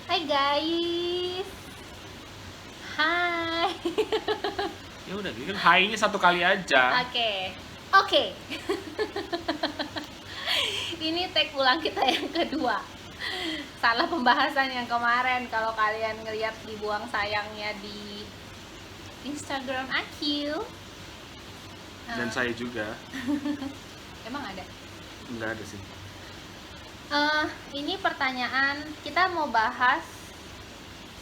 Hai guys. Hai. Ya udah, kan hai-nya satu kali aja. Oke. Oke. Ini take ulang kita yang kedua. Salah pembahasan yang kemarin. Kalau kalian ngeliat dibuang sayangnya di Instagram Akil. Dan saya juga. Emang ada? Enggak ada sih. Ini pertanyaan kita mau bahas.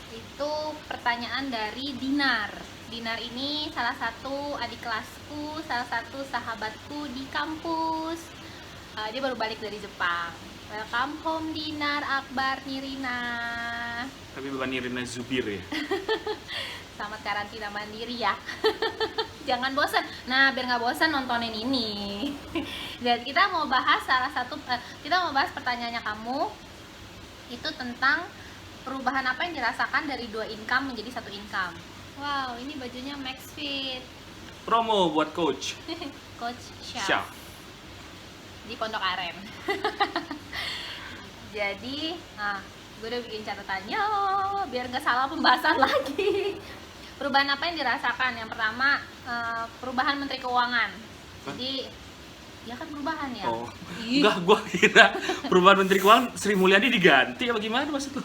Itu pertanyaan dari Dinar. Dinar ini salah satu adik kelasku, salah satu sahabatku di kampus. Dia baru balik dari Jepang. Welcome home Dinar, Akbar, Nirina. Tapi bukan Nirina Zubir ya. Selamat karantina mandiri ya. Jangan bosan. Nah, biar nggak bosan nontonin ini. Dan kita mau bahas kita mau bahas pertanyaannya kamu. Itu tentang perubahan apa yang dirasakan dari 2 income menjadi 1 income. Wow, ini bajunya Max Fit. Promo buat coach. Coach Chef Chef. Di Pondok Aren. Jadi, gue udah bikin catatannya biar nggak salah pembahasan lagi. Perubahan apa yang dirasakan? Yang pertama, perubahan Menteri Keuangan. Jadi, ya kan perubahan ya? Oh, enggak, gua kira perubahan Menteri Keuangan Sri Mulyani diganti apa gimana maksud lu?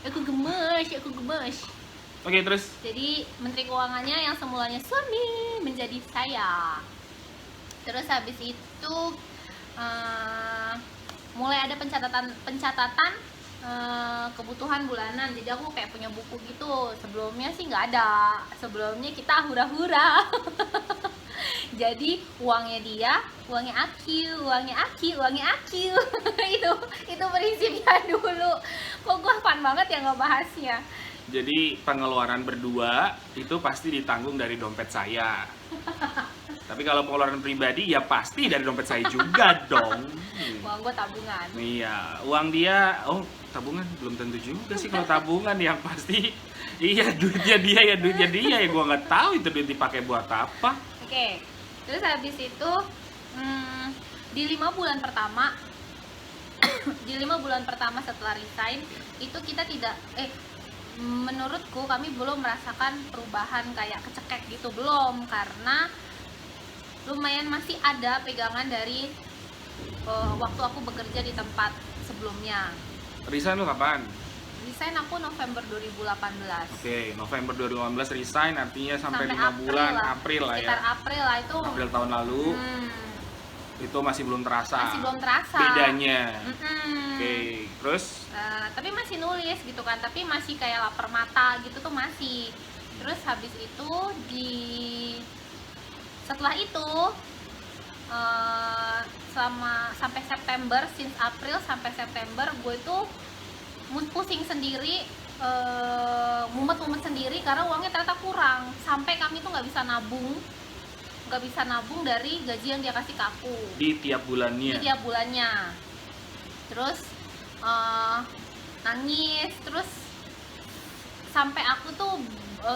Aku gemes. Oke, terus Jadi Menteri Keuangannya yang semulanya suami menjadi saya. Terus habis itu mulai ada pencatatan kebutuhan bulanan. Jadi aku kayak punya buku gitu. Sebelumnya sih nggak ada. Sebelumnya kita hura-hura. Jadi uangnya dia, uangnya Akil. itu prinsipnya dulu. Kok gua fun banget ya ngebahasnya. jadi pengeluaran berdua itu pasti ditanggung dari dompet saya. Tapi kalau pengeluaran pribadi ya pasti dari dompet saya juga dong. Uang gua tabungan. Iya, uang dia, tabungan belum tentu juga sih kalau tabungan yang pasti. Iya, duitnya dia ya gua nggak tahu itu duit dipakai buat apa. Oke. Terus habis itu di 5 bulan pertama di 5 bulan pertama setelah resign itu kita tidak menurutku kami belum merasakan perubahan kayak kecekek gitu, belum, karena lumayan masih ada pegangan dari waktu aku bekerja di tempat sebelumnya. Resign lu kapan? Resign aku November 2018. Oke, November 2018 resign, artinya sampai 5 April bulan, lah. April lah ya. Sekitar April lah itu. April tahun lalu. Itu masih belum terasa. Masih belum terasa bedanya. Oke, terus tapi masih nulis gitu kan, tapi masih kayak lapar mata gitu tuh masih. Terus habis itu setelah itu sampai September, since April sampai September gue itu pusing sendiri, mumet sendiri karena uangnya ternyata kurang, sampai kami tuh nggak bisa nabung dari gaji yang dia kasih ke aku di tiap bulannya. Terus nangis, terus sampai aku tuh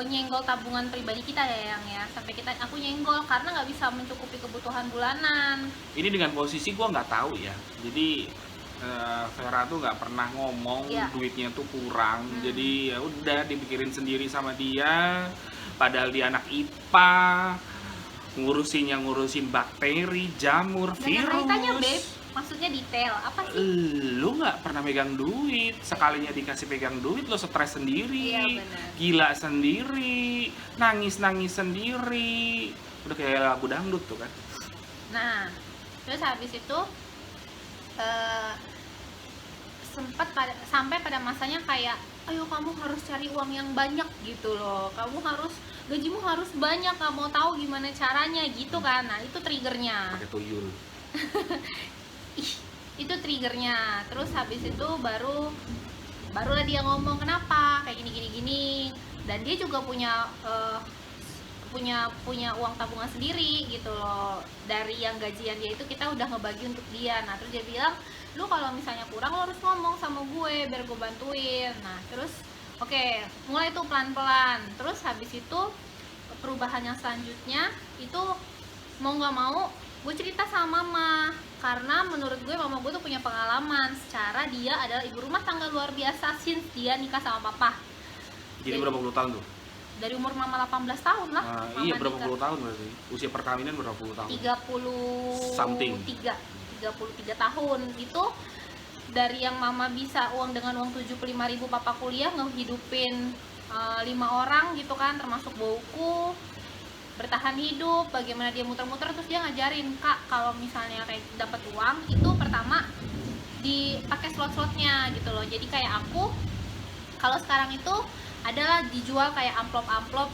nyenggol tabungan pribadi kita ya, sampai aku nyenggol karena nggak bisa mencukupi kebutuhan bulanan. Ini dengan posisi gua nggak tahu ya, jadi Vera tuh nggak pernah ngomong duitnya tuh kurang, jadi ya udah dipikirin sendiri sama dia, padahal dia anak IPA, ngurusin bakteri, jamur, virus. Tanya Beb, maksudnya detail apa sih? Lu nggak pernah megang duit, sekalinya dikasih pegang duit lo stres sendiri, iya, bener. Gila sendiri, nangis sendiri, udah kayak lagu dangdut tuh kan. Nah, terus habis itu sampai pada masanya kayak, ayo kamu harus cari uang yang banyak gitu loh, gajimu harus banyak, nggak mau tahu gimana caranya gitu kan. Nah itu triggernya. Pakai tuyul. Itu triggernya. Terus habis itu barulah dia ngomong kenapa kayak gini. Dan dia juga punya uang tabungan sendiri gitu loh. Dari yang gajian dia itu kita udah ngebagi untuk dia. Nah terus dia bilang, lu kalau misalnya kurang lo harus ngomong sama gue biar gue bantuin. Nah terus oke, mulai tuh pelan-pelan. Terus habis itu perubahan yang selanjutnya itu mau nggak mau gue cerita sama mama. Karena menurut gue mama gue tuh punya pengalaman, secara dia adalah ibu rumah tangga luar biasa since dia nikah sama papa. Jadi berapa puluh tahun tuh? Dari umur mama 18 tahun lah. Iya, berapa puluh tahun berarti? Usia perkawinan berapa puluh tahun? 33 tahun. Itu dari yang mama bisa uang dengan uang 75.000 papa kuliah ngehidupin 5 orang gitu kan, termasuk bauku, bertahan hidup, bagaimana dia muter-muter. Terus dia ngajarin, Kak, kalau misalnya kayak dapat uang itu pertama dipakai slot-slotnya gitu loh. Jadi kayak aku kalau sekarang itu adalah dijual kayak amplop-amplop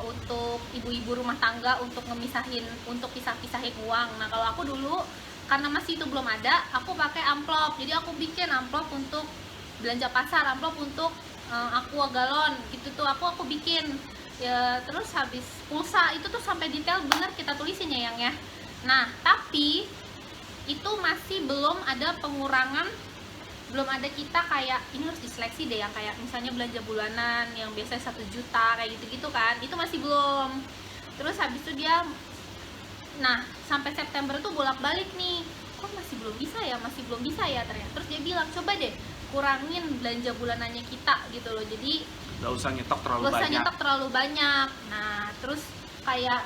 untuk ibu-ibu rumah tangga untuk ngemisahin, untuk pisah-pisahin uang. Nah kalau aku dulu karena masih itu belum ada, aku pakai amplop. Jadi aku bikin amplop untuk belanja pasar, amplop untuk aqua galon gitu tuh aku bikin ya. Terus habis pulsa itu tuh sampai detail bener kita tulisin ya yang ya. Nah tapi itu masih belum ada pengurangan, belum ada kita kayak ini harus diseleksi deh, yang kayak misalnya belanja bulanan yang biasanya 1 juta kayak gitu-gitu kan, itu masih belum. Terus habis itu dia, nah sampai September tuh bolak-balik nih, kok masih belum bisa ya ternyata. Terus dia bilang coba deh kurangin belanja bulanannya kita gitu loh, jadi Gak usah nyetok terlalu banyak. Nah terus kayak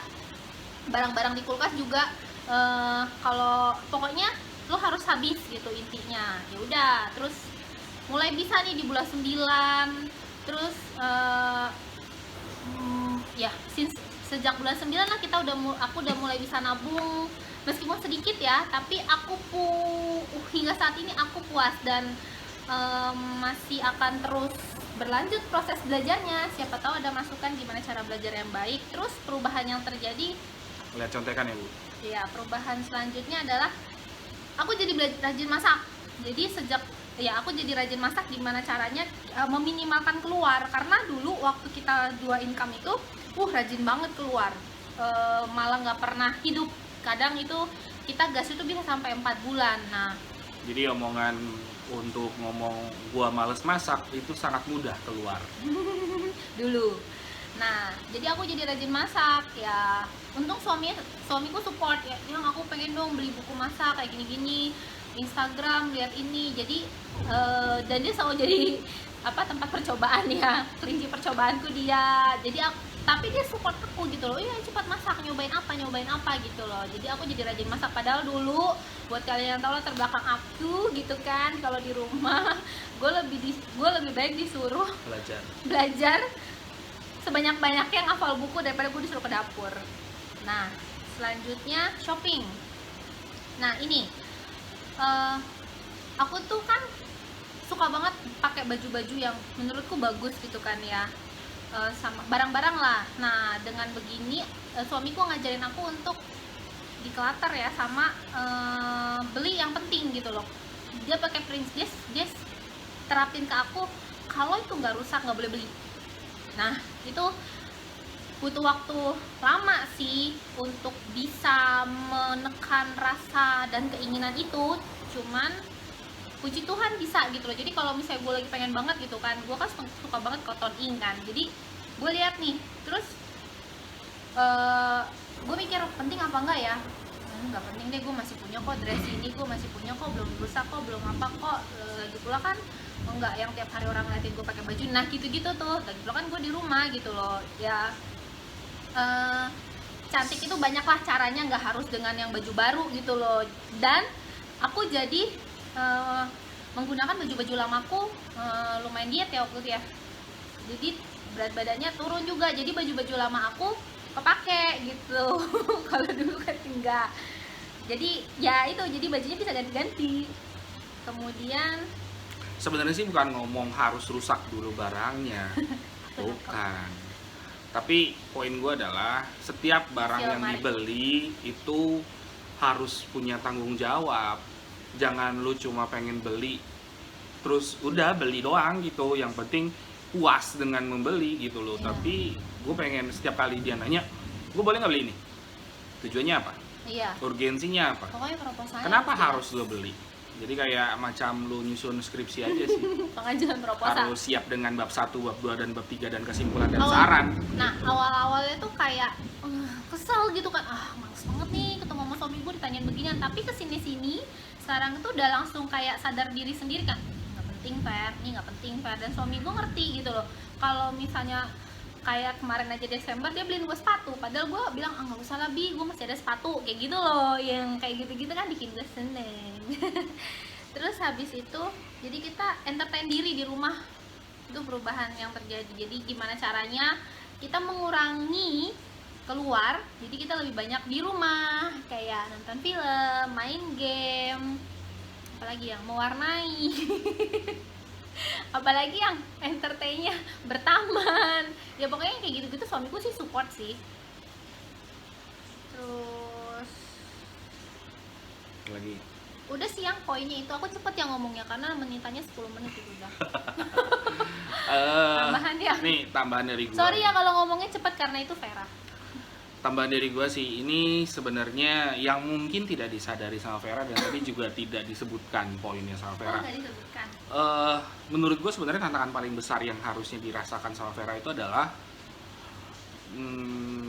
barang-barang di kulkas juga kalau pokoknya lo harus habis gitu intinya. Ya udah, terus mulai bisa nih di bulan 9. Terus ya sejak bulan 9 lah aku udah mulai bisa nabung, meskipun sedikit ya, tapi hingga saat ini aku puas dan masih akan terus berlanjut proses belajarnya. Siapa tahu ada masukan gimana cara belajar yang baik. Terus perubahan yang terjadi, lihat contekan ya Bu. Iya, perubahan selanjutnya adalah aku jadi rajin masak. Jadi aku jadi rajin masak. Gimana caranya meminimalkan keluar, karena dulu waktu kita 2 income itu rajin banget keluar, malah nggak pernah hidup. Kadang itu kita gas itu bisa sampai 4 bulan. Nah jadi omongan untuk ngomong gua males masak itu sangat mudah keluar dulu. Nah jadi aku jadi rajin masak ya. Untung suamiku support ya, yang aku pengen dong beli buku masak kayak gini-gini, Instagram lihat ini. Jadi dan dia selalu jadi tempat percobaan ya, kelinci percobaanku dia. Jadi tapi dia support aku gitu loh, iya cepat masak, nyobain apa gitu loh. Jadi aku jadi rajin masak. Padahal dulu buat kalian yang tahu lah terbelakang aku gitu kan, kalau di rumah gue lebih baik disuruh belajar sebanyak-banyaknya ngafal buku daripada gue disuruh ke dapur. Nah selanjutnya shopping. Nah ini aku tuh kan suka banget pakai baju-baju yang menurutku bagus gitu kan ya, sama barang-barang lah. Nah dengan begini suamiku ngajarin aku untuk declutter ya, sama beli yang penting gitu loh. Dia pakai prinsip, dia terapin ke aku kalau itu nggak rusak nggak boleh beli. Nah itu butuh waktu lama sih untuk bisa menekan rasa dan keinginan itu. Cuman puji Tuhan bisa gitu loh. Jadi kalau misalnya gue lagi pengen banget gitu kan, gue kan suka banget cotton ink kan, jadi gue lihat nih, terus gue mikir penting apa enggak ya. Nggak penting deh, gue masih punya kok dress ini, gue masih punya kok, belum rusak kok, belum apa kok. Lagi pula kan enggak yang tiap hari orang ngeliatin gue pakai baju, nah gitu-gitu tuh. Lagi pula kan gue di rumah gitu loh ya. Cantik itu banyaklah caranya, nggak harus dengan yang baju baru gitu loh. Dan aku jadi menggunakan baju-baju lamaku, lumayan diet ya waktu itu ya, jadi berat badannya turun juga. Jadi baju-baju lama aku kepake gitu kalau dulu kan enggak. Jadi ya itu, jadi bajunya bisa ganti-ganti. Kemudian sebenarnya sih bukan ngomong harus rusak dulu barangnya bukan, tapi poin gue adalah setiap barang yang dibeli itu harus punya tanggung jawab. Jangan lu cuma pengen beli terus udah beli doang gitu, yang penting puas dengan membeli gitu loh. Tapi gue pengen setiap kali dia nanya, gue boleh nggak beli ini, tujuannya apa, urgensinya apa, pokoknya proposalnya kenapa harus lo beli. Jadi kayak macam lu nyusun skripsi aja sih. Pengajuan proposal harus siap dengan bab 1, bab 2, dan bab 3 dan kesimpulan dan saran. Nah awal-awalnya tuh kayak kesel gitu kan, males banget nih ketemu sama suami gue ditanyain beginian, tapi kesini-sini sekarang tuh udah langsung kayak sadar diri sendiri kan, nggak penting Fer, ini nggak penting Fer. Dan suami gue ngerti gitu loh, kalau misalnya kayak kemarin aja Desember dia beliin gue sepatu, padahal gue bilang nggak usah lah Bi, gue masih ada sepatu, kayak gitu loh, yang kayak gitu-gitu kan bikin gue seneng. Terus habis itu jadi kita entertain diri di rumah, itu perubahan yang terjadi. Jadi gimana caranya kita mengurangi keluar, jadi kita lebih banyak di rumah, kayak nonton film, main game, apalagi yang mewarnai. Apalagi yang entertainnya bertaman, ya pokoknya kayak gitu-gitu. Suamiku sih support sih. Terus lagi udah sih yang poinnya itu, aku cepet yang ngomongnya karena menitanya 10 menit itu udah. Tambahan ya, nih tambahan dari gue. sorry ya kalau ngomongnya cepet karena itu Vera. Tambahan dari gue sih, ini sebenarnya yang mungkin tidak disadari sama Vera dan tadi juga tidak disebutkan poinnya sama Vera. Nggak disebutkan. Menurut gue sebenarnya tantangan paling besar yang harusnya dirasakan sama Vera itu adalah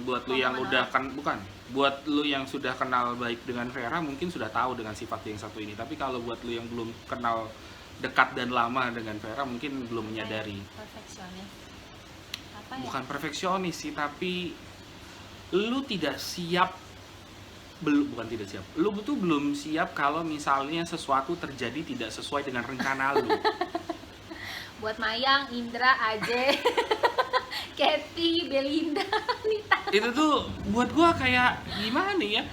buat lu yang udah buat lu yang sudah kenal baik dengan Vera mungkin sudah tahu dengan sifat yang satu ini, tapi kalau buat lu yang belum kenal dekat dan lama dengan Vera mungkin belum menyadari. Perfeksionis. Apa ya? Bukan perfeksionis sih, tapi lu tidak siap, bukan tidak siap, lu tuh belum siap kalau misalnya sesuatu terjadi tidak sesuai dengan rencana lu. Buat Mayang, Indra, Aje, Kathy, Belinda, Nita. Itu tuh buat gua kayak gimana ya,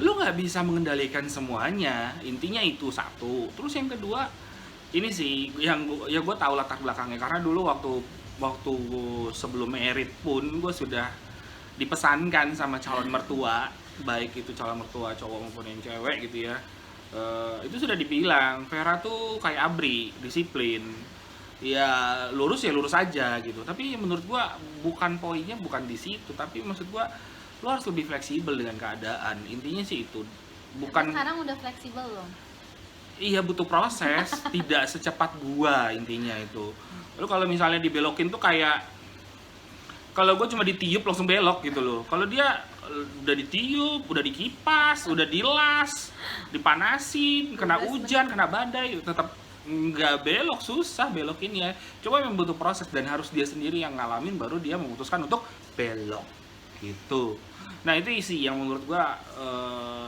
lu nggak bisa mengendalikan semuanya, intinya itu satu. Terus yang kedua ini sih yang gua tahu latar belakangnya, karena dulu waktu sebelum merit pun gue sudah dipesankan sama calon mertua, baik itu calon mertua cowok maupun yang cewek gitu ya, itu sudah dibilang Vera tuh kayak ABRI, disiplin, ya lurus aja gitu. Tapi menurut gua bukan poinnya bukan di situ, tapi maksud gua lu harus lebih fleksibel dengan keadaan, intinya sih itu. Bukan Sekarang udah fleksibel loh. Iya, butuh proses, tidak secepat gua, intinya itu. Lu kalau misalnya dibelokin tuh kayak, kalau gue cuma ditiup langsung belok gitu loh. Kalau dia udah ditiup, udah dikipas, udah dilas, dipanasin, kena hujan, kena badai, tetap nggak belok, susah belokinnya. Coba memang butuh proses dan harus dia sendiri yang ngalamin baru dia memutuskan untuk belok gitu. Nah itu isi yang menurut gua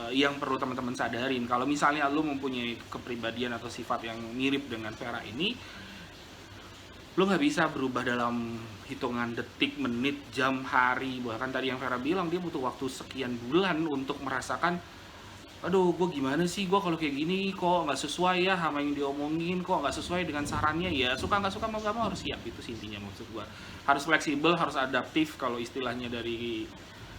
yang perlu teman-teman sadarin. Kalau misalnya lu mempunyai kepribadian atau sifat yang mirip dengan Vera ini, lu nggak bisa berubah dalam hitungan detik, menit, jam, hari. Bahkan tadi yang Vera bilang dia butuh waktu sekian bulan untuk merasakan, aduh gue gimana sih, gue kalau kayak gini kok nggak sesuai ya sama yang diomongin, kok nggak sesuai dengan sarannya. Ya suka nggak suka mau nggak mau harus siap, itu sih intinya maksud gue. Harus fleksibel, harus adaptif, kalau istilahnya dari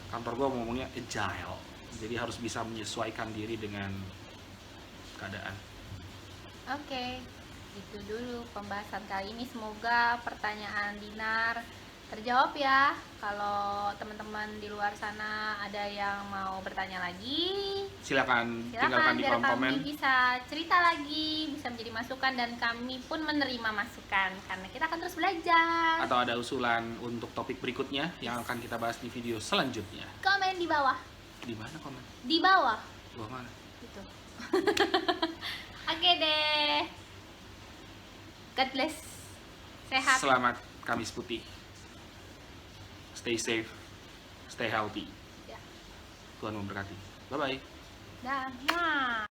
kantor gue ngomongnya agile. Jadi harus bisa menyesuaikan diri dengan keadaan. Oke, itu dulu pembahasan kali ini. Semoga pertanyaan Dinar terjawab ya. Kalau teman-teman di luar sana ada yang mau bertanya lagi, silakan tinggalkan di kolom komen. Kami bisa cerita lagi, bisa menjadi masukan, dan kami pun menerima masukan karena kita akan terus belajar. Atau ada usulan untuk topik berikutnya yang akan kita bahas di video selanjutnya. Komen di bawah. Di mana komen? Di bawah. Bawah mana? Gitu. Oke deh. God bless. Sehat. Selamat Kamis Putih. Stay safe, stay healthy. Ya. Tuhan memberkati. Bye bye. Dah. Nah.